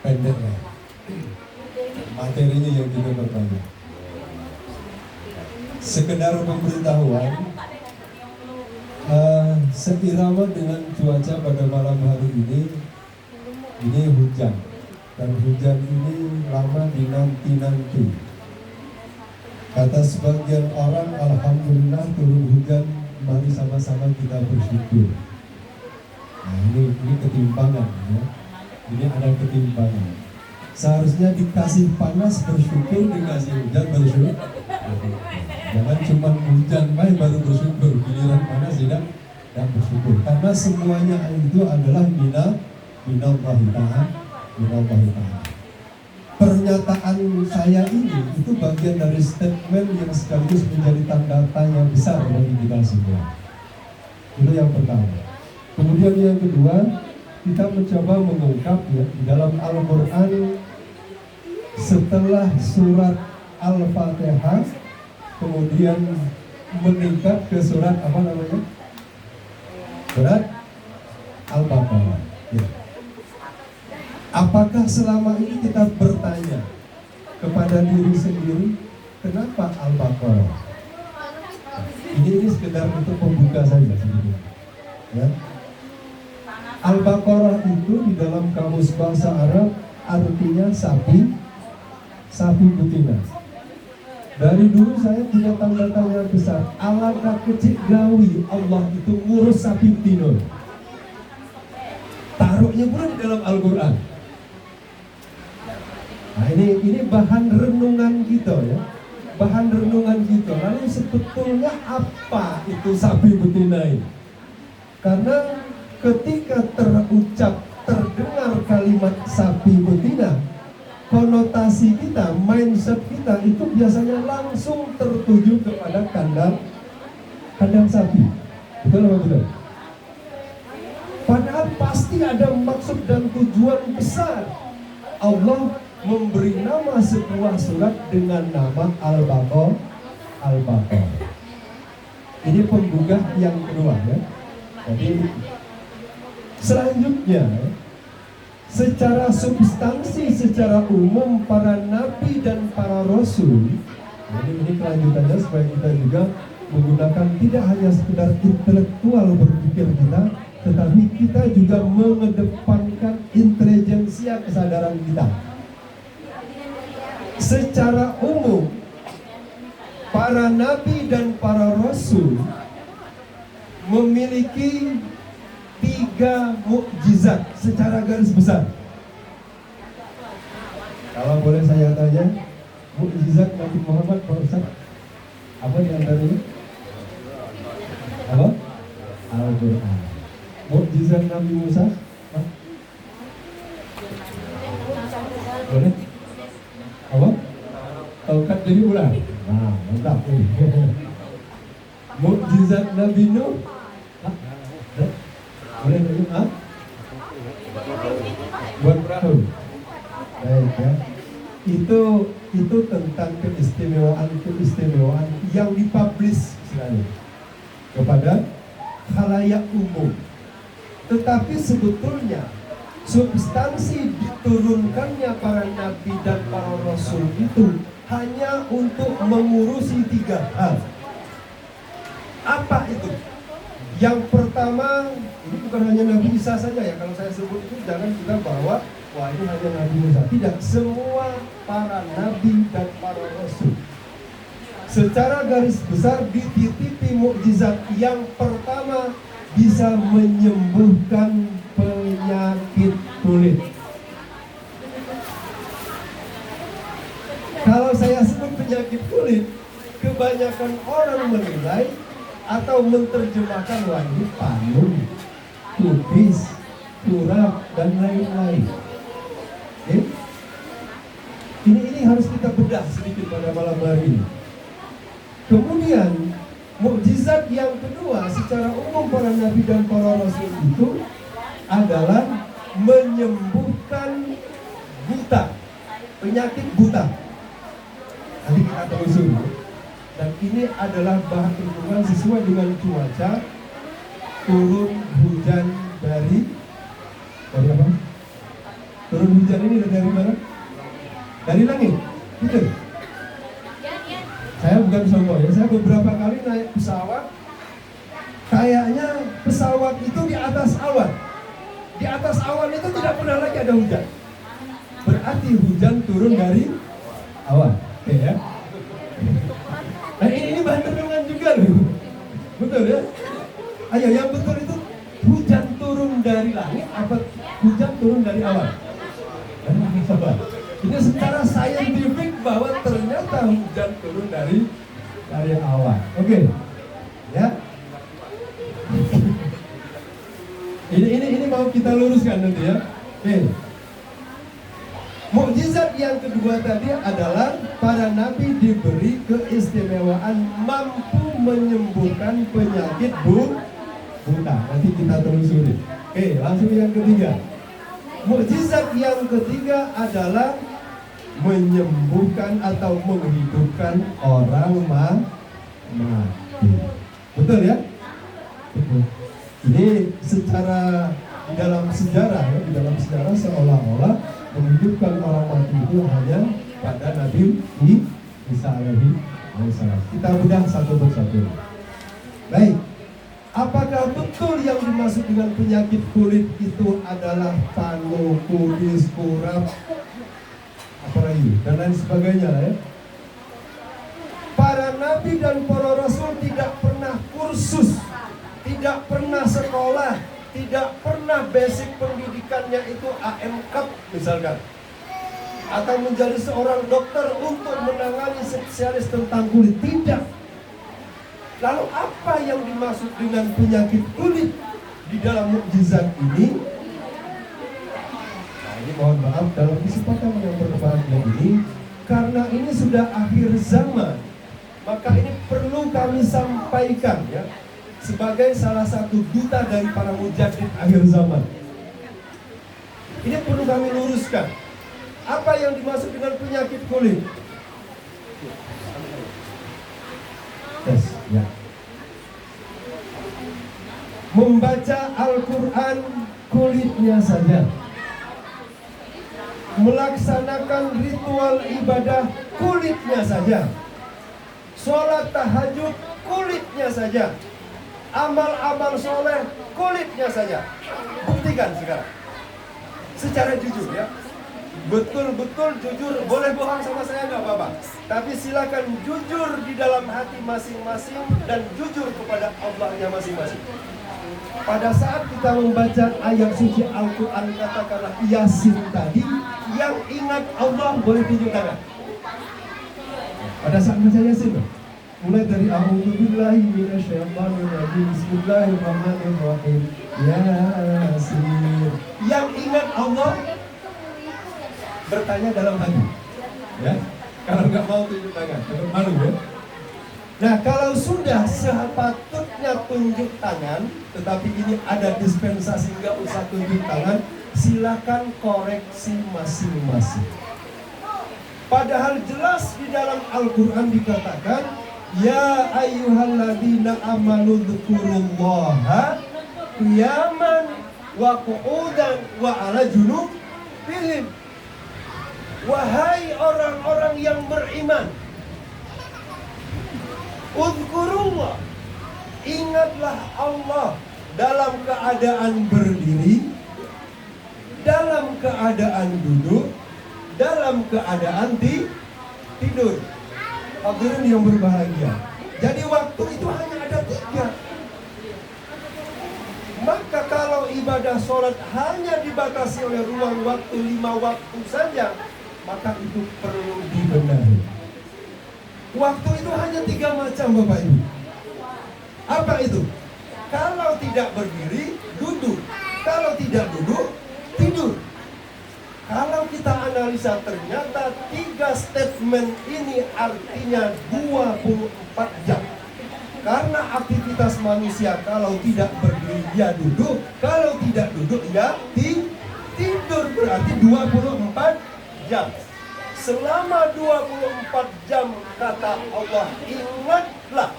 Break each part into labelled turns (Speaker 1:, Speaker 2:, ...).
Speaker 1: pendek lah. Materinya yang kita perpanjang. Sekedar pemberitahuan, seirama dengan cuaca pada malam hari ini hujan. Dan hujan ini lama dinanti-nanti. Kata sebagian orang, alhamdulillah turun hujan, mari sama-sama kita bersyukur. Nah ini ketimpangan ya. Ini ada ketimpangan. Seharusnya dikasih panas bersyukur, dikasih hujan bersyukur. Jangan cuma hujan baru bersyukur, giliran panas tidak bersyukur. Karena semuanya itu adalah minallahi ta'ala. Pernyataan saya ini itu bagian dari statement yang sekaligus menjadi tanda tanya besar bagi kita semua. Itu yang pertama. Kemudian yang kedua, kita mencoba mengungkap ya, di dalam Al-Quran setelah surat Al-Fatihah kemudian meningkat ke surat apa namanya? Surat Al-Baqarah ya. Apakah selama ini kita bertanya kepada diri sendiri, kenapa Al-Baqarah? Ini sekedar untuk pembuka saja sedikit ya. Al-Baqarah itu di dalam kamus bahasa Arab artinya sapi betina. Dari dulu saya punya tanda tanya besar, alangkah kecil gawi Allah itu ngurus sapi betina. Taruhnya pula di dalam Al-Quran. Nah ini bahan renungan kita ya. Bahan renungan kita. Lalu sebetulnya apa itu sapi betina ini? Karena ketika terdengar kalimat sapi betina, konotasi kita, mindset kita itu biasanya langsung tertuju kepada kandang sapi. Betul apa betul? Padahal pasti ada maksud dan tujuan besar. Allah memberi nama sebuah surat dengan nama Al-Baqarah. Ini pembuka yang kedua ya. Jadi selanjutnya, secara substansi, secara umum para nabi dan para rasul, ini kelanjutannya supaya kita juga menggunakan tidak hanya sekedar intelektual berpikir kita, tetapi kita juga mengedepankan intelijensia kesadaran kita. Secara umum, para nabi dan para rasul memiliki 3 mukjizat secara garis besar. Kalau boleh saya tanya, mukjizat Nabi Muhammad Pak Ustaz, apa di antaranya? Apa? Al-Quran. Mukjizat Nabi Musa? Boleh? Apa? Taukat jadi ular. Nah, mantap. Mukjizat Nabi Nuh? Boleh tunjuk buat perahu. Baik ya. Itu tentang keistimewaan yang dipublish istilahnya kepada khalayak umum. Tetapi sebetulnya substansi diturunkannya para nabi dan para rasul itu hanya untuk mengurusi 3 hal. Apa itu? Yang pertama, ini bukan hanya Nabi Isa saja ya. Kalau saya sebut itu jangan kita bawa, wah ini hanya Nabi Musa. Tidak, semua para nabi dan para rasul secara garis besar dititipi mukjizat. Yang pertama, bisa menyembuhkan penyakit kulit. Kalau saya sebut penyakit kulit, kebanyakan orang menilai atau menerjemahkan wah ini palung, kubis, kurap, dan lain-lain. Okay? Ini harus kita bedah sedikit pada malam hari ini. Kemudian mukjizat yang kedua secara umum para nabi dan para rasul itu adalah menyembuhkan buta, penyakit buta. Nanti kita telusuri. Dan ini adalah bahan perhitungan sesuai dengan cuaca, turun hujan dari apa? Turun hujan ini dari mana? Dari langit. Betul. Saya bukan sombong ya, saya beberapa kali naik pesawat. Kayaknya pesawat itu di atas awan. Di atas awan itu tidak pernah lagi ada hujan. Berarti hujan turun dari awan. Oke ya. Nah ini bahan renungan juga loh. Betul ya? Ayo yang betul itu hujan turun dari langit apa hujan turun dari awan? Ini secara saintifik bahwa ternyata hujan turun dari awan. Oke. Ya. Ini mau kita luruskan nanti ya. Oke. Mukjizat yang kedua tadi adalah para nabi diberi keistimewaan mampu menyembuhkan penyakit buta. Nanti kita telusuri. Oke, langsung yang ketiga. Mukjizat yang ketiga adalah menyembuhkan atau menghidupkan orang mati. Betul ya? Betul. Ini secara di dalam sejarah seolah-olah menghidupkan orang mati itu hanya pada Nabi Isa alaihissalam. Kita bedah satu persatu. Baik, apakah betul yang dimaksud dengan penyakit kulit itu adalah panu, kudis, kurap, apalagi dan lain sebagainya ya? Para nabi dan para rasul tidak pernah kursus, tidak pernah sekolah, tidak pernah basic pendidikannya itu AM-Cup misalkan, atau menjadi seorang dokter untuk menangani spesialis tentang kulit. Tidak. Lalu apa yang dimaksud dengan penyakit kulit di dalam mukjizat ini? Nah ini mohon maaf dalam kesempatan yang berbahagia ini, karena ini sudah akhir zaman, maka ini perlu kami sampaikan ya, sebagai salah satu duta dari para mujadid akhir zaman. Ini perlu kami luruskan. Apa yang dimaksud dengan penyakit kulit? Yes, ya. Membaca Al-Quran kulitnya saja, melaksanakan ritual ibadah kulitnya saja, sholat tahajud kulitnya saja, amal-amal soleh kulitnya saja. Buktikan sekarang secara jujur ya, betul-betul jujur. Boleh bohong sama saya nggak apa-apa, tapi silakan jujur di dalam hati masing-masing dan jujur kepada Allahnya masing-masing. Pada saat kita membaca ayat suci Al-Quran, katakanlah Yasin tadi, yang ingat Allah boleh tunjuk tangan. Pada saat baca Yasin, mulai dari A'udzubillahi minasyaitonirrajim, Bismillahirrahmanirrahim, Yasin. Yang ingat Allah bertanya dalam hati, ya. Kalau nggak mau tunjuk tangan, tetap malu ya. Nah kalau sudah sepatutnya tunjuk tangan, tetapi ini ada dispensasi nggak usah tunjuk tangan, silakan koreksi masing-masing. Padahal jelas di dalam Al-Quran dikatakan, ya ayyuhalladzina amanu dzkurullaha qiyaman wa qu'udan wa ala junubihim. Wahai orang-orang yang beriman, udzkurullah, ingatlah Allah dalam keadaan berdiri, dalam keadaan duduk, dalam keadaan tidur. Hadirin yang berbahagia, jadi waktu itu hanya ada 3. Maka kalau ibadah sholat hanya dibatasi oleh ruang waktu 5 waktu saja, maka itu perlu dibenahi. Waktu itu hanya 3 macam Bapak Ibu. Apa itu? Kalau tidak berdiri, duduk. Kalau tidak duduk, tidur. Kalau kita analisa, ternyata 3 statement ini artinya 24 jam. Karena aktivitas manusia kalau tidak berdiri dia duduk, kalau tidak duduk dia tidur, berarti 24 jam. Selama 24 jam kata Allah, ingatlah.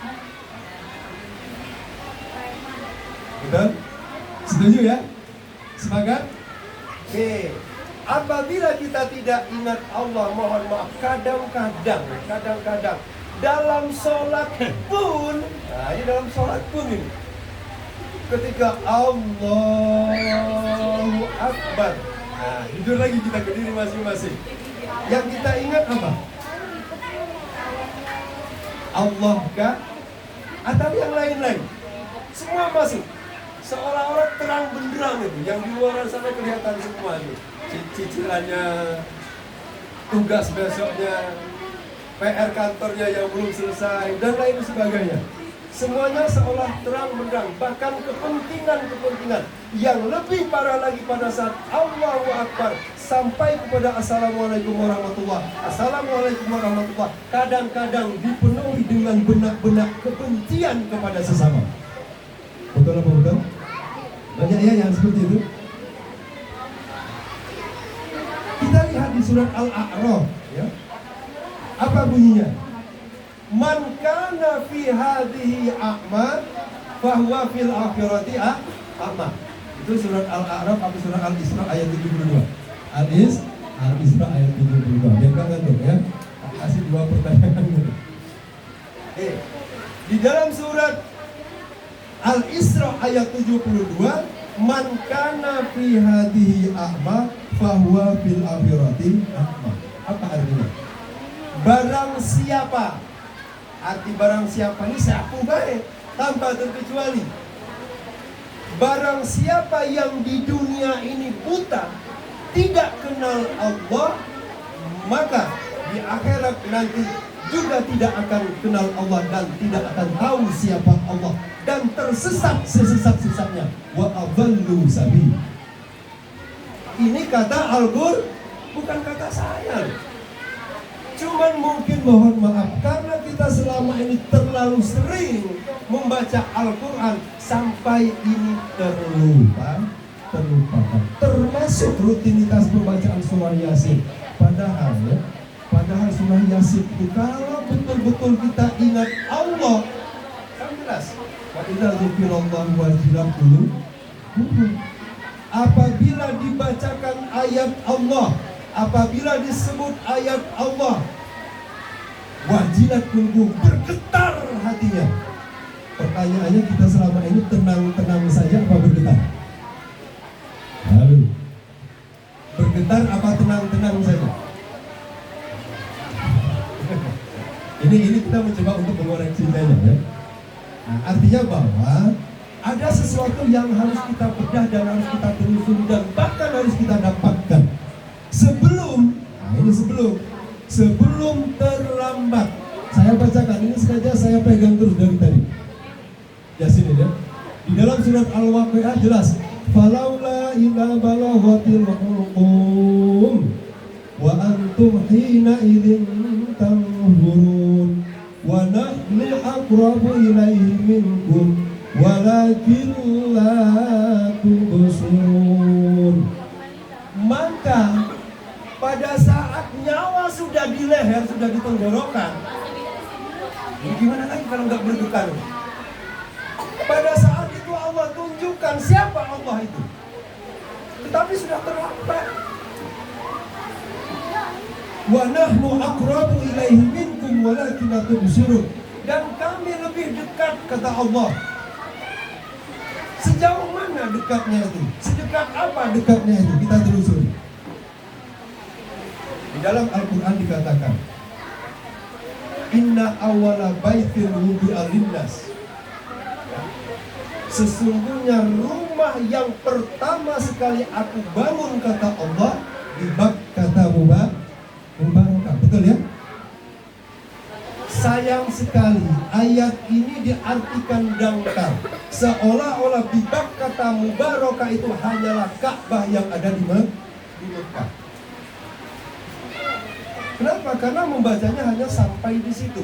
Speaker 1: Betul? Setuju ya? Sepakat? Oke. Apabila kita tidak ingat Allah, mohon maaf, kadang-kadang dalam sholat pun, nah ini dalam sholat pun ini, ketika Allahu Akbar, nah jujur lagi kita ke diri masing-masing. Yang kita ingat apa? Allah kah? Atau yang lain-lain? Semua masuk. Seolah-olah terang benderang itu. Yang di luar sana kelihatan semua itu. Cicilannya, tugas besoknya, PR kantornya yang belum selesai, dan lain sebagainya. Semuanya seolah terang benderang. Bahkan kepentingan yang lebih parah lagi pada saat Allahu Akbar sampai kepada Assalamualaikum warahmatullahi Assalamualaikum warahmatullahi, kadang-kadang dipenuhi dengan benak-benak kebencian kepada sesama. Betul apa betul? Banyak ya yang seperti itu. Kita lihat di surat Al-A'raf, ya. Apa bunyinya? Man kana fi hadhihi a'ma fahuwa fil akhirati a'ma. Itu surat Al-A'raf atau surat Al-Isra ayat 72. Al-Isra ayat 72. Biar kangen tuh ya. Kasih dua pertanyaan dulu. Di dalam surat Al-Isra ayat 72, man kana fi hadhihi a'ma fahuwa fil akhirati a'ma. Apa artinya? Barang siapa, arti barang siapa ini siapa baik tanpa terkecuali. Barang siapa yang di dunia ini buta, tidak kenal Allah, maka di akhirat nanti juga tidak akan kenal Allah dan tidak akan tahu siapa Allah, dan tersesat sesesat-sesatnya. Wa adallu sabil. Ini kata Al-Qur'an, bukan kata saya. Cuman mungkin mohon maaf karena kita selama ini terlalu sering membaca Al-Quran sampai ini terlupakan. Termasuk rutinitas pembacaan surah Yasin. Padahal surah Yasin itu kalau betul-betul kita ingat Allah, kan jelas. Wa idza dzukirallahu wajilat qulubuhum. Apabila dibacakan ayat Allah, apabila disebut ayat Allah, wajilat qulubuhum, bergetar hatinya. Pertanyaannya, kita selama ini tenang-tenang saja apa bergetar? Halo. Bergetar apa tenang-tenang saja? Ini kita mencoba untuk mengoreksi saja ya. Nah, artinya bahwa ada sesuatu yang harus kita bedah dan harus kita telusuri dan bahkan harus kita dapatkan sebelum terlambat. Saya bacakan ini sengaja saya pegang terus dari tadi. Yasin ya. Di dalam surat Al-Waqiah jelas, falaula idza balaghatil hulqum wa antum hina idzin tanzurun wa nahnu aqrabu ilaihi minkum walakin la tubsirun. Maka pada saat nyawa sudah di leher, sudah di tenggorokan, ini gimana lagi kalau nggak bergetar? Pada saat itu Allah tunjukkan siapa Allah itu, tetapi sudah terlambat. Wa nahnu aqrabu ilaihi minkum walakin la tubsirun. Dan kami lebih dekat, kata Allah. Sejauh mana dekatnya itu? Sedekat apa dekatnya itu? Kita telusuri. Di dalam Al-Quran dikatakan, inna awwala baitin wudi'a linnas, sesungguhnya rumah yang pertama sekali aku bangun, kata Allah, di Bakkah Mubarakah. Betul ya? Sayang sekali ayat ini diartikan dangkal, seolah-olah di Bakkah Mubarakah itu hanyalah Ka'bah yang ada di Mekah. Kenapa? Karena membacanya hanya sampai di situ.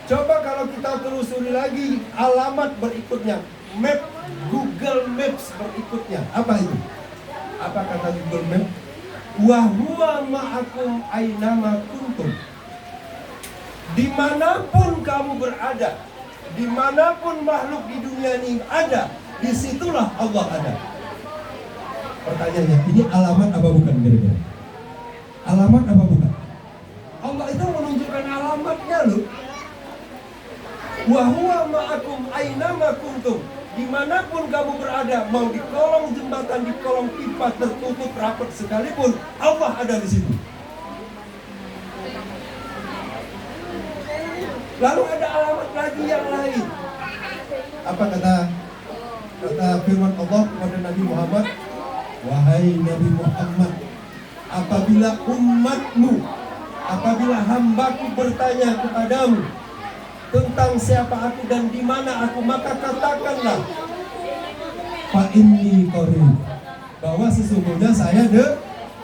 Speaker 1: Coba kalau kita telusuri lagi alamat berikutnya, map Google Maps berikutnya, apa itu? Apa kata Google Maps? Wa huwa ma'akum ainama kuntum. Dimanapun kamu berada, dimanapun makhluk di dunia ini ada, disitulah Allah ada. Pertanyaannya, ini alamat apa bukan kira-kira? Alamat apa bukan? Allah itu menunjukkan alamatnya loh. Wa huwa ma'akum ainama kuntum. Dimanapun kamu berada, mau di kolong jembatan, di kolong pipa tertutup rapat sekalipun, Allah ada di situ. Lalu ada alamat lagi yang lain. Apa kata firman Allah kepada Nabi Muhammad? Wahai Nabi Muhammad, apabila umatmu, apabila hambaku bertanya kepadamu tentang siapa aku dan di mana aku, maka katakanlah fa inni qarib, bahwa sesungguhnya saya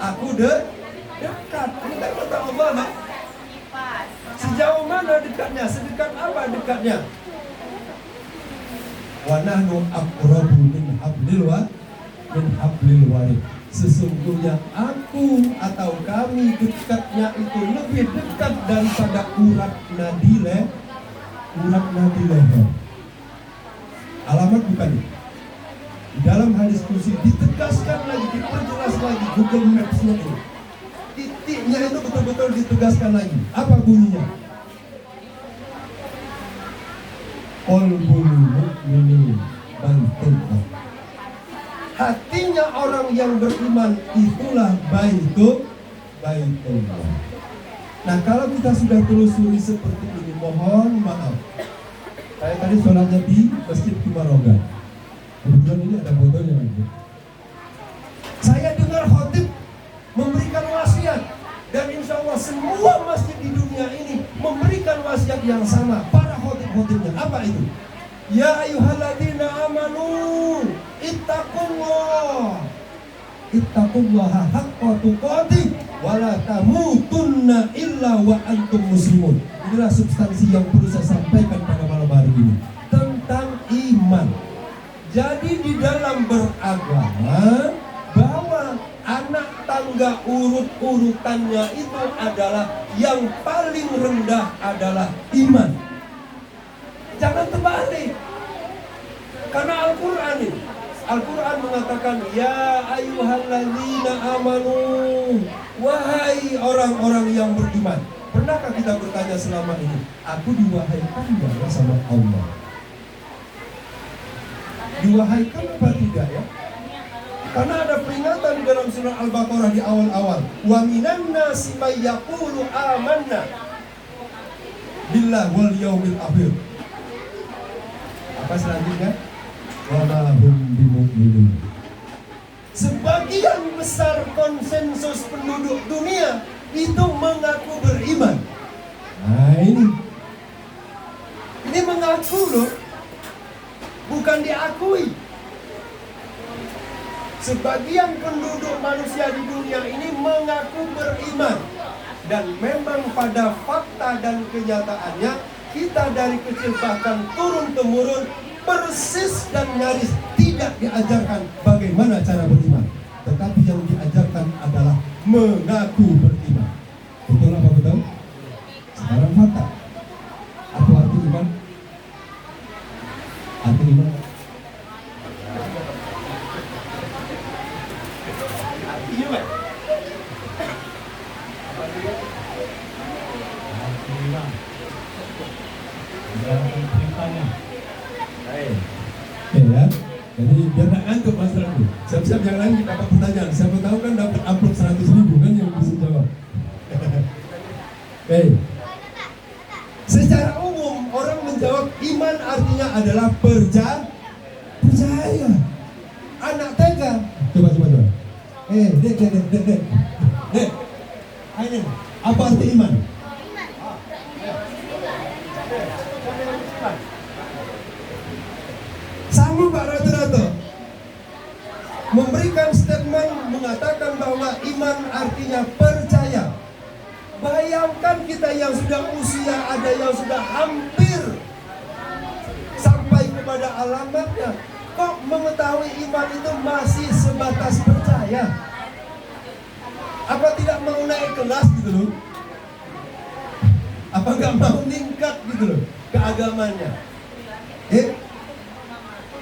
Speaker 1: aku dekat. Ini kata Allah, nah. Sejauh mana dekatnya? Sedekat apa dekatnya? Wa nahnu aqrabu min hablil warid. Sesungguhnya aku atau kami dekatnya itu lebih dekat daripada urat nadi leher. Alamat bukan itu. Di dalam hadis kursi ditegaskan lagi, diperjelas lagi Google Maps-nya ini. Titiknya itu betul-betul ditegaskan lagi. Apa bunyinya? Qalbul mu'mini baitullah. Hatinya orang yang beriman itulah baitullah. Nah, kalau kita sudah telusuri seperti ini, mohon maaf. Saya tadi sholatnya di Masjid Kimarogan. Kebetulan ini ada fotonya lagi. Saya dengar khotib memberikan wasiat, dan insya Allah semua masjid di dunia ini memberikan wasiat yang sama. Para khotib-khotibnya apa itu? Ya ayyuhalladzina amanu ittaqullaha haqqa tuqatih wa la tamutunna illa wa antum muslimun. Inilah substansi yang perlu saya sampaikan pada malam hari ini tentang iman. Jadi di dalam beragama, bahwa anak tangga urut-urutannya itu adalah yang paling rendah adalah iman. Jangan terbalik. Karena Al-Quran mengatakan, ya ayyuhalladzina amanu, wahai orang-orang yang beriman. Pernahkah kita bertanya selama ini, aku diwahyaikan nggak sama Allah? Diwahyaikan apa tidak ya? Karena ada peringatan di dalam surah Al-Baqarah di awal-awal. Wa minan nasi may yaqulu amanna billah wal yaumil akhir. Apa selanjutnya? Wa ma hum bimu'minin. Sebagian besar konsensus penduduk dunia itu mengaku beriman. Nah ini mengaku loh, bukan diakui. Sebagian penduduk manusia di dunia ini mengaku beriman. Dan memang pada fakta dan kenyataannya, kita dari kecil bahkan turun-temurun persis dan nyaris tidak diajarkan bagaimana cara beriman. Tetapi yang diajarkan adalah mengaku beriman. Betul apa betul? Sekarang fakta. Apa arti iman? Arti iman? Ya, jadi biar tak ngantuk Mas Ratu. Siap-siap yang lain kita dapat pertanyaan. Siapa tahu kan dapat amplop 100.000 kan yang bisa jawab. Oke. Secara umum orang menjawab iman artinya adalah percaya. Anak TK. Coba. Dek. Ini apa arti iman? Sama Pak Ratu memberikan statement mengatakan bahwa iman artinya percaya. Bayangkan kita yang sudah usia, ada yang sudah hampir sampai kepada alamatnya, kok mengetahui iman itu masih sebatas percaya? Apa tidak mau naik kelas gitu loh? Apa nggak mau meningkat gitu loh keagamannya?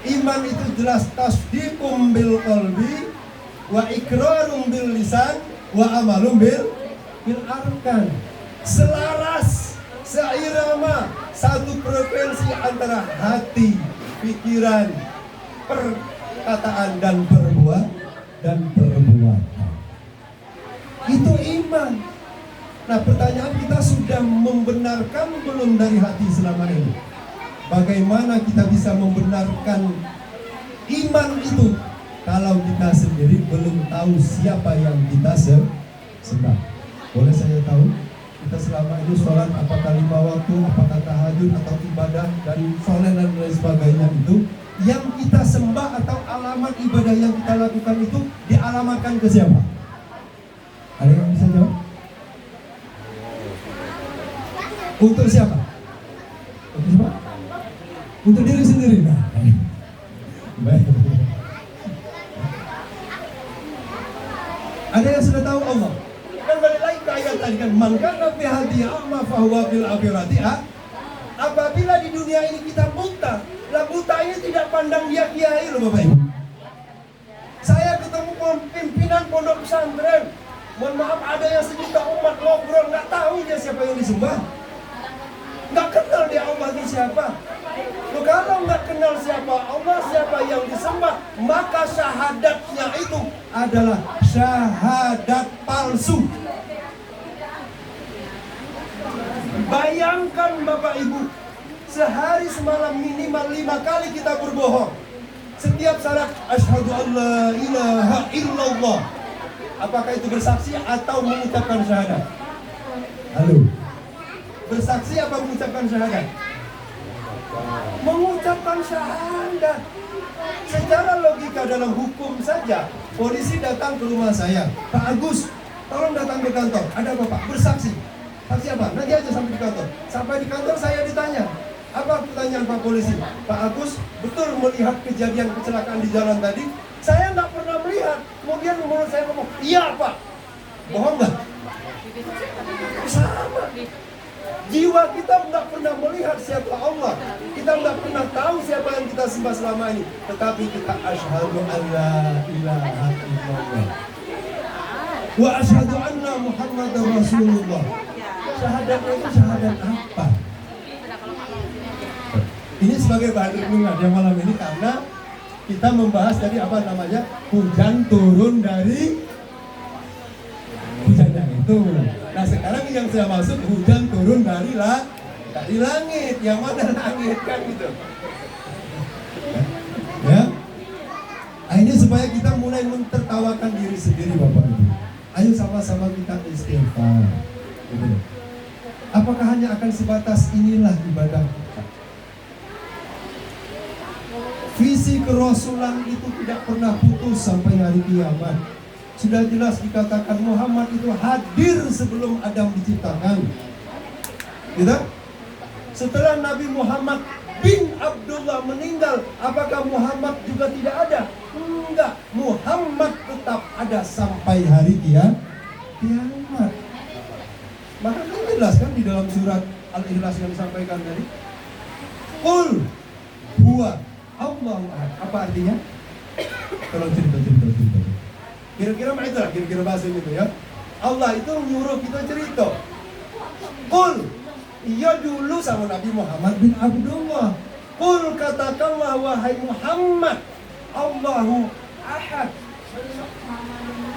Speaker 1: Iman itu jelas tasdiqum bil qalbi wa iqrarun bil lisan wa amalun bil arkan. Selaras, seirama, satu frekuensi antara hati, pikiran, perkataan dan perbuatan. Itu iman. Nah, pertanyaan, kita sudah membenarkan belum dari hati selama ini? Bagaimana kita bisa membenarkan iman itu kalau kita sendiri belum tahu siapa yang kita sembah? Boleh saya tahu? Kita selama ini sholat apakah 5 waktu, apakah tahajud atau ibadah dan sholat dan lain sebagainya, itu yang kita sembah atau alamat ibadah yang kita lakukan itu dialamatkan ke siapa? Ada yang bisa jawab? Untuk siapa? Untuk siapa? Untuk diri sendiri. Nah, baik. Ada yang sudah tahu Allah? Kan balik lagi ke ayat tadi kan, man kana fi hadhihi a'ma fa huwa bil akhirati. Apabila di dunia ini kita buta, lah buta ini tidak pandang dia kiai loh Bapak Ibu. Saya ketemu pimpinan pondok pesantren, mohon maaf, ada yang sejuta umat ngobrol nggak tahu dia siapa yang disembah, nggak kenal dia Allah itu siapa. Loh, kalau nggak kenal siapa Allah, siapa yang disembah, maka syahadatnya itu adalah syahadat palsu. Bayangkan Bapak Ibu, sehari semalam minimal 5 kali kita berbohong. Setiap syarat asyhadu an la ilaha illallah. Apakah itu bersaksi atau mengucapkan syahadat? Halo. Bersaksi apa mengucapkan syahadat? Mengucapkan syahadat. Secara logika dalam hukum saja, polisi datang ke rumah saya, Pak Agus, tolong datang ke kantor. Ada apa Pak? Bersaksi. Saksi apa? Nanti aja sampai di kantor. Sampai di kantor saya ditanya, apa pertanyaan Pak Polisi? Pak Agus, betul melihat kejadian kecelakaan di jalan tadi? Saya nggak pernah melihat. Kemudian menurut saya ngomong, iya Pak. Bohong nggak? Sama. Jiwa kita nggak pernah melihat siapa Allah. Kita nggak pernah tahu siapa yang kita sembah selama ini. Tetapi kita asyhadu an la ilaha illallah wa asyhadu anna Muhammadar Rasulullah. Syahadatnya itu syahadat apa? Ini sebagai bahan renungan yang malam ini, karena kita membahas tadi apa namanya, hujan turun dari hujannya itu. Nah sekarang yang saya maksud hujan turun dari langit. Yang mana langit kan gitu? Ya. Nah, ini supaya kita mulai mentertawakan diri sendiri Bapak Ibu. Ayo sama-sama kita istighfar. Gitu. Apakah hanya akan sebatas inilah ibadah kita? Visi kerasulan itu tidak pernah putus sampai hari kiamat. Sudah jelas dikatakan Muhammad itu hadir sebelum Adam diciptakan. Gitu? Setelah Nabi Muhammad bin Abdullah meninggal, apakah Muhammad juga tidak ada? Enggak, Muhammad tetap ada sampai hari kiamat. Maka kan jelas kan di dalam surat Al-Ikhlas yang disampaikan tadi. Qul huwa Allahu ahad. Apa artinya? Tolong cerita. Kira-kira mah itulah, kira-kira bahasa itu ya. Allah itu menyuruh kita cerita. Qul, iya dulu sama Nabi Muhammad bin Abdullah. Qul, katakanlah wahai Muhammad, Allahu ahad.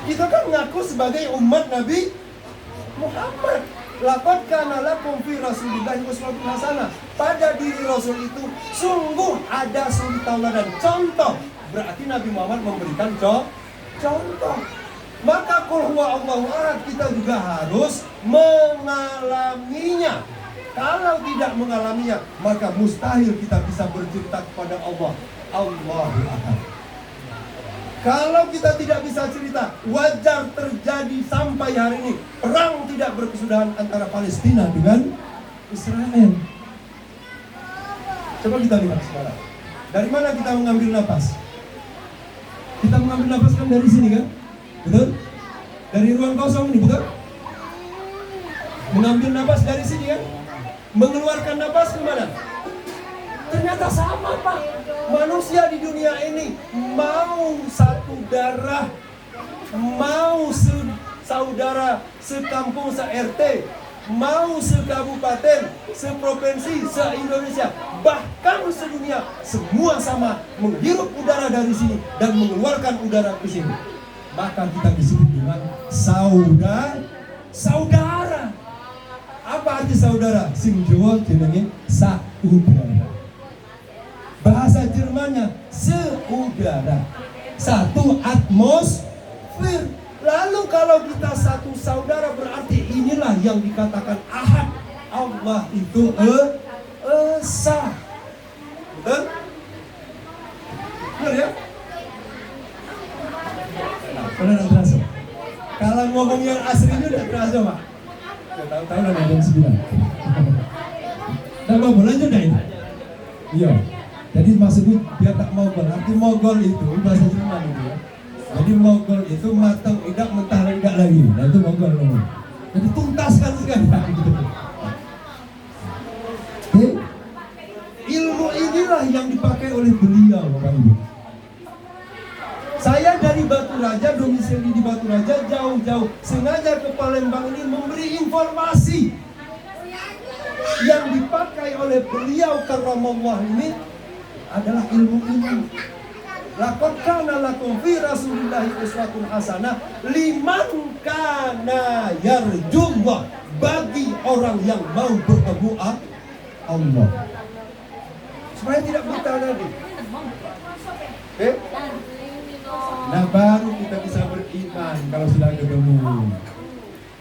Speaker 1: Kita kan ngaku sebagai umat Nabi Muhammad. Laqad kana lakum fi Rasulillahi uswatun hasanah. Pada diri Rasul itu sungguh ada suri tauladan, contoh. Berarti Nabi Muhammad memberikan contoh. Maka qul huwa Allahu ahad, kita juga harus mengalaminya. Kalau tidak mengalaminya, maka mustahil kita bisa bercerita kepada Allah, Allahu ahad. Kalau kita tidak bisa cerita, wajar terjadi sampai hari ini perang tidak berkesudahan antara Palestina dengan Israel. Coba kita lihat sekarang. Dari mana kita mengambil napas? Kita mengambil napas kan dari sini kan? Betul? Dari ruang kosong ini, betul? Mengambil napas dari sini kan? Mengeluarkan napas kemana? Ternyata sama Pak. Manusia di dunia ini mau satu darah, mau saudara sekampung, se-RT, mau se-kabupaten, se-provinsi, se-Indonesia, bahkan sedunia, semua sama menghirup udara dari sini dan mengeluarkan udara ke sini. Maka kita disebut dengan saudara. Apa arti saudara? Sing Jawa jenenge saudara. Bahasa Jermannya seudara. Satu atmosfer. Lalu kalau kita satu saudara berarti inilah yang dikatakan ahad. Allah itu esa. Betul? Benar ya? Nah, pernah terasa? Kalau ngomong yang aslinya udah terasa, Pak. Ya, tahu-tahu lah jam 9. Nah, mau lanjut dah ini? Iya. Jadi maksudnya dia tak mogol. Arti mogol itu bahasa Jerman itu ya. Jadi mogol itu matang idak, mentah idak lagi. Nah itu mogol namanya. Jadi tuntaskan sekali. Ilmu inilah yang dipakai oleh beliau, Bapak Ibu. Saya dari Batu Raja, domisili di Batu Raja, jauh-jauh sengaja ke Palembang ini memberi informasi yang dipakai oleh beliau karamullah ini adalah ilmu ini. Laqad kana lakum fi Rasulillahi uswatun hasanah liman kana yarjullah, bagi orang yang mau bertemu Allah. Supaya tidak buta tadi. Nah baru kita bisa beriman kalau sudah ketemu.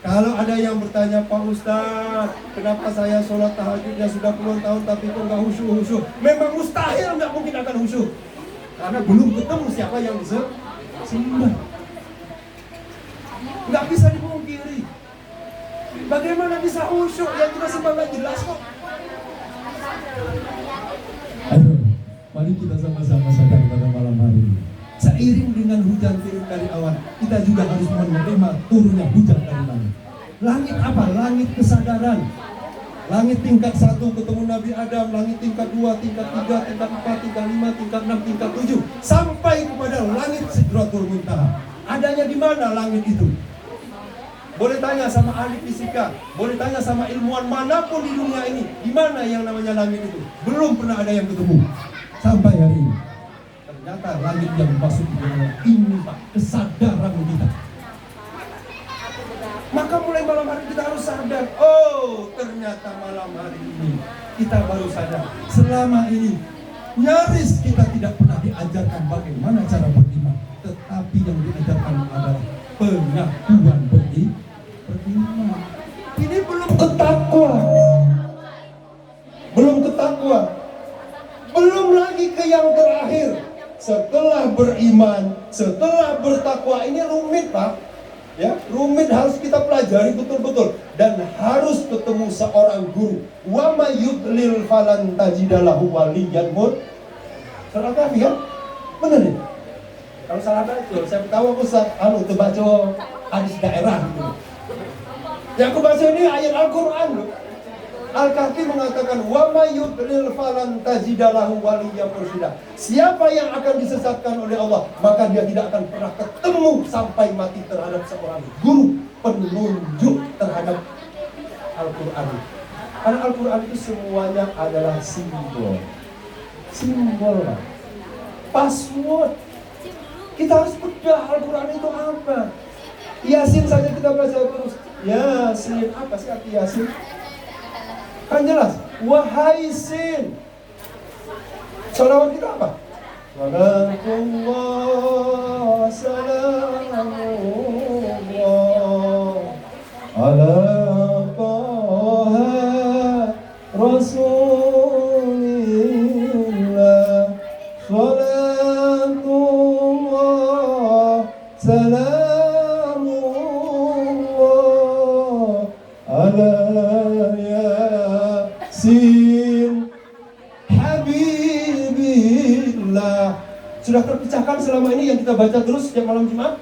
Speaker 1: Kalau ada yang bertanya, Pak Ustadz, kenapa saya sholat tahajudnya sudah puluhan tahun tapi kok nggak khusyuk? Memang mustahil nggak mungkin akan khusyuk. Karena belum ketemu siapa yang bisa sembah. Nggak bisa dipungkiri. Bagaimana bisa khusyuk yang kita sembah nggak jelas kok? Ayo, mari kita sama-sama sadar pada malam hari ini. Seiring dengan hujan turun dari awan, kita juga harus menerima turunnya hujan dari langit. Langit apa? Langit kesadaran. Langit tingkat 1 ketemu Nabi Adam, langit tingkat 2, tingkat 3, tingkat 4, tingkat 5, tingkat 6, tingkat 7, sampai kepada langit Sidratul Muntaha. Adanya di mana langit itu? Boleh tanya sama ahli fisika, boleh tanya sama ilmuwan manapun di dunia ini, di mana yang namanya langit itu? Belum pernah ada yang ketemu sampai hari ini. Ternyata langit yang masuk di dalam ini Pak, kesadaran kita. Maka mulai malam hari kita harus sadar, oh ternyata malam hari ini kita baru sadar. Selama ini nyaris kita tidak pernah diajarkan bagaimana cara beriman, tetapi yang diajarkan adalah pengakuan beriman. Ini belum ketakwa, belum lagi ke yang terakhir. Setelah beriman, setelah bertakwa, ini rumit Pak. Ya, rumit, harus kita pelajari betul-betul dan harus ketemu seorang guru. Wa may yudlil falan tajidalahu waliyan mur. Salah kali kan? Benar ya? Kalau salah baca, saya tahu aku itu baca hadis daerah gitu. Yang aku baca ini ayat Al-Qur'an loh. Al-Kahfi mengatakan wa may yudlil falan tajidalahu waliyan mursyida. Siapa yang akan disesatkan oleh Allah, maka dia tidak akan pernah ketemu sampai mati terhadap seorang guru penunjuk terhadap Al-Qur'an. Karena Al-Qur'an itu semuanya adalah simbol. Simbol, password. Kita harus bedah Al-Qur'an itu apa. Yasin saja kita baca terus. Yasin, apa sih arti Yasin? Kan jelas, wahai sin. Salawat kita apa? Salamullah, salamullah ala taha rasulillah. Salatullah, salamullah ala Sin Habibillah. Sudah terpecahkan selama ini yang kita baca terus setiap malam Jumat?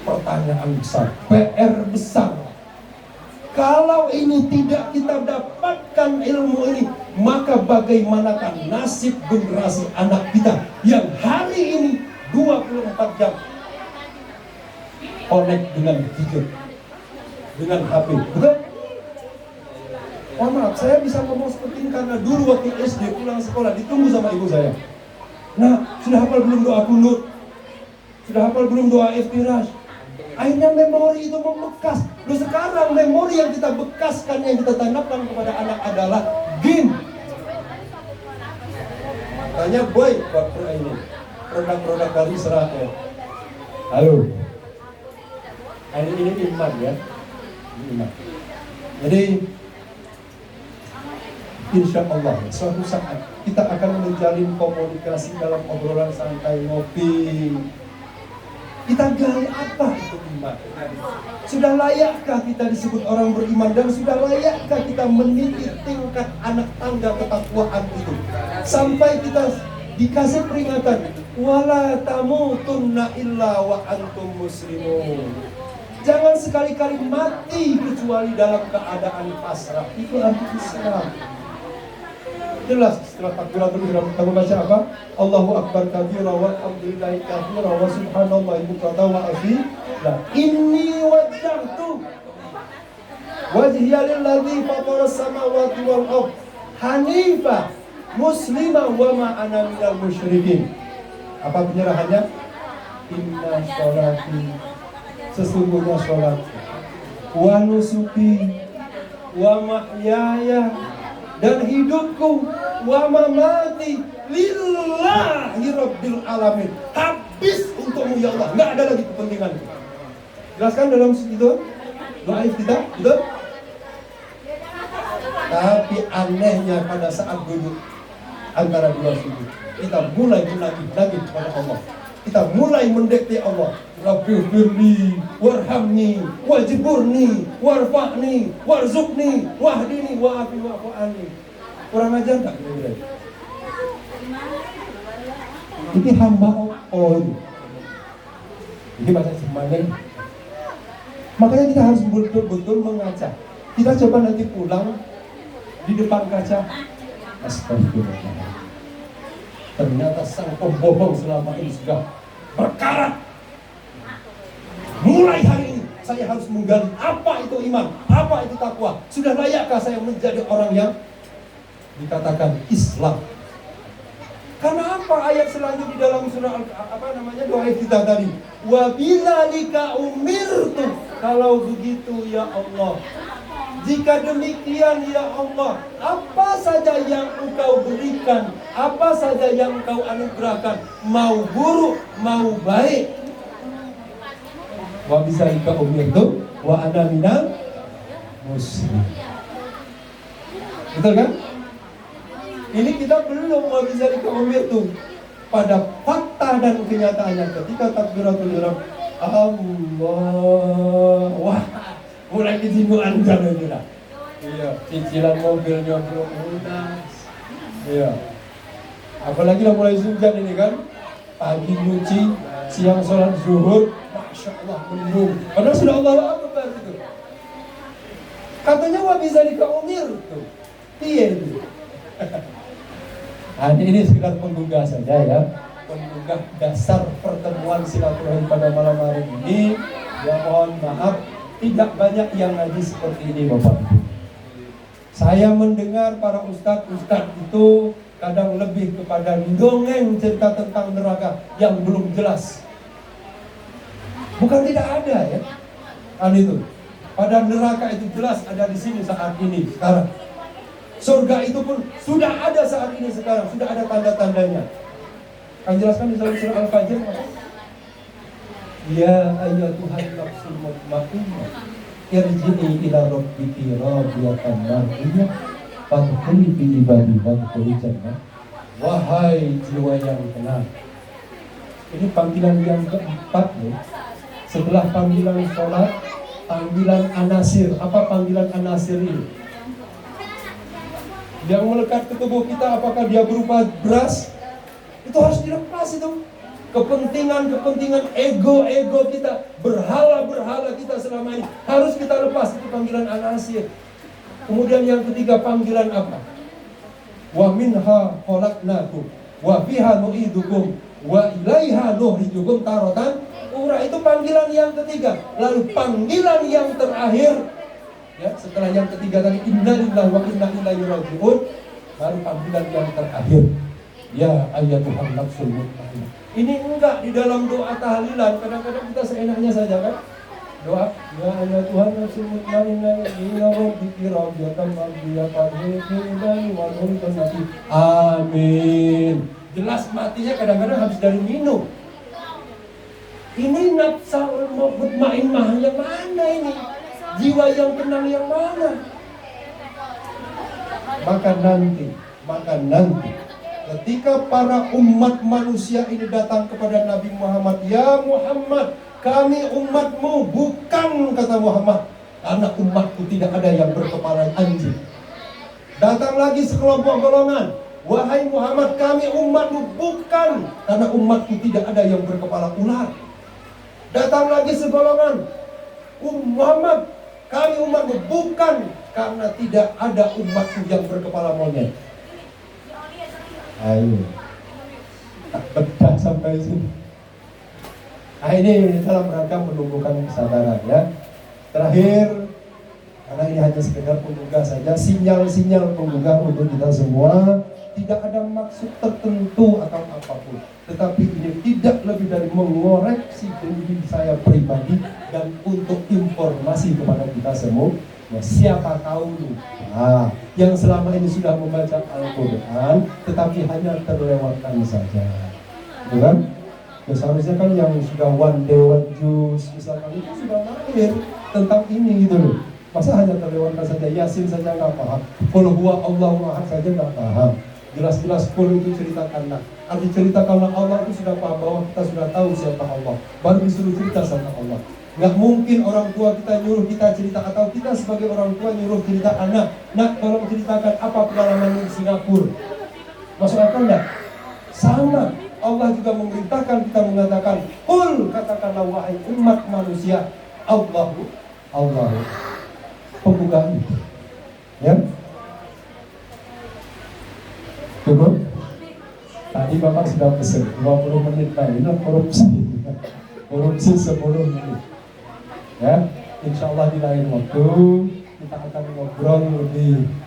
Speaker 1: Pertanyaan besar, PR besar. Kalau ini tidak kita dapatkan ilmu ini, maka bagaimanakah nasib generasi anak kita yang hari ini 24 jam connect dengan gadget, dengan HP, betul? Oh maaf, saya bisa ngomong seperti ini karena dulu waktu SD pulang sekolah ditunggu sama ibu saya. Nah, sudah hafal belum doa kunut? Sudah hafal belum doa iftirash? Akhirnya memori itu membekas. Loh sekarang memori yang kita bekaskan, yang kita tanamkan kepada anak adalah game. Tanya boy, buat ini produk-produk dari Israel. Halo. Ini iman ya. Ini iman. Jadi insya Allah suatu saat kita akan menjalin komunikasi dalam obrolan santai ngopi. Kita gali apa itu iman? Sudah layakkah kita disebut orang beriman, dan sudah layakkah kita meniti tingkat anak tangga ketakwaan itu? Sampai kita dikasih peringatan, wala tamutunna illa wa antum muslimun. Jangan sekali-kali mati kecuali dalam keadaan pasrah. Itu arti Islam. Jelas setelah takbiratul ihram kamu baca apa? Allahu akbar kabira walhamdulillahi katsira wa subhanallahi bukratan wa asila. Inni wajjahtu wajhiya lilladzi fatara samawati wal ardh hanifa muslima wa ma ana minal musyrikin. Apa penyerahannya? Inna sholati, sesungguhnya sholat, wa nusuki wa mahyaya, dan hidupku, wa mamati lillahi rabbil alamin. Habis untukmu ya Allah, nggak ada lagi kepentingan. Jelaskan dalam itu doa kita, betul? Tapi anehnya pada saat duduk antara dua sujud, kita mulai menagih kepada Allah. Kita mulai mendekati Allah. Rabbi firli warhamni wajburni warfa'ni warzuqni wahdini wa'afi wa'fu'ani. Kurang ajar tak kira-kira? Ini hamba Allah. Ini bahasa Semarang. Makanya kita harus betul-betul mengaca. Kita coba nanti pulang di depan kaca. Astagfirullah. Ternyata sang pembohong selama ini sudah berkarat. Mulai hari ini saya harus menggali apa itu iman, apa itu takwa. Sudah layakkah saya menjadi orang yang dikatakan Islam? Karena apa ayat selanjutnya di dalam surah doa kita tadi? Wa bidzalika umirtu. Kalau begitu ya Allah, jika demikian ya Allah, apa saja yang Engkau berikan, apa saja yang Engkau anugerahkan, mau buruk, mau baik, wa bidzalika umirtu wa ana minal muslimin. Betul kan? Ini kita belum wa bidzalika umirtu. Pada fakta dan kenyataannya ketika takbiratul ihram, Allah, wah, mulai kejimuan jalan kita. Iya, cicilan mobilnya belum lunas. Iya. Apalagi udah mulai hujan ini kan. Pagi nyuci, siang sholat zuhur, Masya Allah mendung. Padahal sudah Allahu Akbar itu. Katanya wa bidzalika umirtu. Iya itu. Nah, ini sekedar penggugah saja ya. Penggugah dasar pertemuan silaturahmi pada malam hari ini. Ya mohon maaf, tidak banyak yang ngaji seperti ini Bapak Ibu. Saya mendengar para ustadz itu kadang lebih kepada dongeng cerita tentang neraka yang belum jelas. Bukan tidak ada ya. Kan itu. Pada neraka itu jelas ada di sini saat ini sekarang. Surga itu pun sudah ada saat ini sekarang, sudah ada tanda-tandanya. Kan jelaskan di dalam surah Al-Fajr. Ya ayyatuhan nafsul mutmainnah irji'i ila rabbiki radiyatan mardiyah fadkhuli fi ibadi wadkhuli jannah. Wahai jiwa yang tenang. Ini panggilan yang keempat nih. Setelah panggilan sholat, panggilan anasir. Apa panggilan anasir ini? Yang melekat ke tubuh kita, apakah dia berupa beras? Itu harus dilepas itu. Kepentingan ego kita, berhala kita selama ini harus kita lepas. Itu panggilan anasir. Kemudian yang ketiga panggilan apa? Wa minha khalaqnakum wa fiha nu'idukum wa ilaiha nuhrijukum taratan ukhra. Itu panggilan yang ketiga. Lalu panggilan yang terakhir, ya, setelah yang ketiga tadi innalillahi wa inna ilaihi raji'un, baru panggilan yang terakhir, ya ayyatuhan nafsul mutmainnah. Ini enggak di dalam doa tahlilan. Kadang-kadang kita seenaknya saja kan doa, ya ayyatuhan nafsul mutmainnah ila rabbiki radiyatan mardiyatan wa nurun. Amin. Jelas matinya kadang-kadang habis dari minum. Ini nafsul mutmainnah yang mana ini? Jiwa yang tenang yang mana? Maka nanti ketika para umat manusia ini datang kepada Nabi Muhammad, ya Muhammad, kami umatmu. Bukan, kata Muhammad, karena umatku tidak ada yang berkepala anjing. Datang lagi sekelompok golongan, wahai Muhammad, kami umatmu. Bukan, karena umatku tidak ada yang berkepala ular. Datang lagi segolongan, Muhammad, kami umatmu. Bukan, karena tidak ada umatku yang berkepala monyet. Ayo, tak betah sampai sini. Nah, ini dalam rangka menumbuhkan kesadaran, ya. Terakhir, karena ini hanya sekedar penggugah saja, sinyal-sinyal penggugah untuk kita semua. Tidak ada maksud tertentu atau apapun, tetapi ini tidak lebih dari mengoreksi diri saya pribadi dan untuk informasi kepada kita semua. Nah, siapa tahu yang selama ini sudah membaca Al-Quran tetapi hanya terlewatkan saja, gitu kan? Ya, seharusnya kan yang sudah one day one juice misalkan itu sudah lahir tentang ini gitu loh. Masa hanya terlewatkan saja, Yasin saja nggak paham, Qul huwa Allahu ahad saja nggak paham. Jelas-jelas Qul itu ceritakanlah, arti ceritakanlah Allah itu sudah paham bahwa kita sudah tahu siapa Allah, baru disuruh cerita sama Allah. Nggak mungkin orang tua kita nyuruh kita cerita, atau kita sebagai orang tua nyuruh cerita anak, nak tolong ceritakan apa pengalaman di Singapura. Masuk akal nggak? Sama, Allah juga memerintahkan kita mengatakan, Qul, katakanlah wahai umat manusia, Allahu pembukaan, ya. Cukup? Tadi Bapak sudah pesan 20 menit lagi, ini korupsi 10 menit. Ya, insya Allah di lain waktu kita akan ngobrol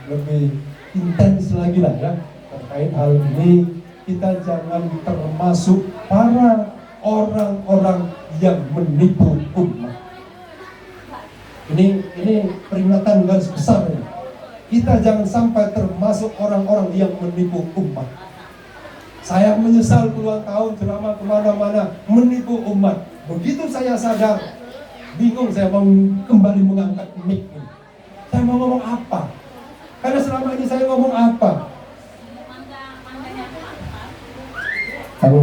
Speaker 1: lebih intens lagi lah, ya, terkait hal ini. Kita jangan termasuk para orang-orang yang menipu umat. Ini peringatan garis besar ini. Kita jangan sampai termasuk orang-orang yang menipu umat. Saya menyesal puluhan tahun ceramah kemana-mana menipu umat. Begitu saya sadar, bingung saya mau kembali mengangkat mic ini. Saya mau ngomong apa? Karena selama ini saya ngomong apa? Halo.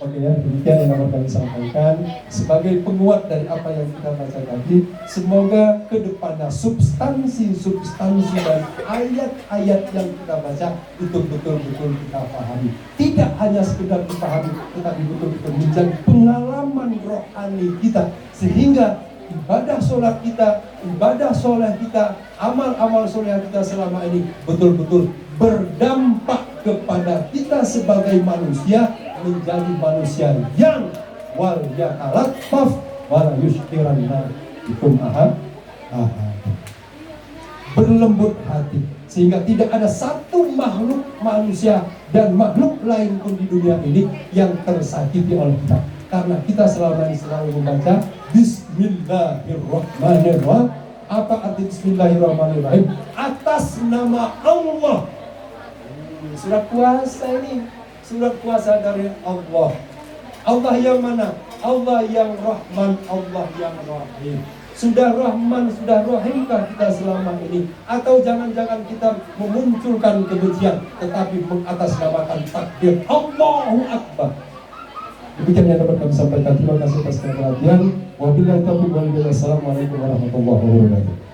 Speaker 1: Oke, ya, demikian yang dapat kami sampaikan sebagai penguat dari apa yang kita baca tadi. Semoga ke depannya substansi dari ayat-ayat yang kita baca itu betul-betul kita pahami. Tidak hanya sekedar dipahami, tetapi betul-betul menjadi pengalaman rohani kita, sehingga ibadah sholat kita, ibadah soleh kita, amal-amal soleh kita selama ini betul-betul berdampak kepada kita sebagai manusia, menjadi manusia yang wal yatalaffaf wala yushkiranna bikum ahad, berlembut hati, sehingga tidak ada satu makhluk manusia dan makhluk lain pun di dunia ini yang tersakiti oleh kita, karena kita selama ini selalu membaca Bismillahirrahmanirrahim. Apa arti Bismillahirrahmanirrahim? Atas nama Allah. Surat kuasa ini, surat kuasa dari Allah. Allah yang mana? Allah yang Rahman, Allah yang Rahim. Sudah Rahman, sudah Rahimkah kita selama ini? Atau jangan-jangan kita memunculkan kebencian, tetapi mengatasnamakan takdir Allahu Akbar. Demikian yang dapat kami sampaikan. Terima kasih atas perhatian. Wabillahi taufiq wal hidayah. Assalamualaikum warahmatullahi wabarakatuh.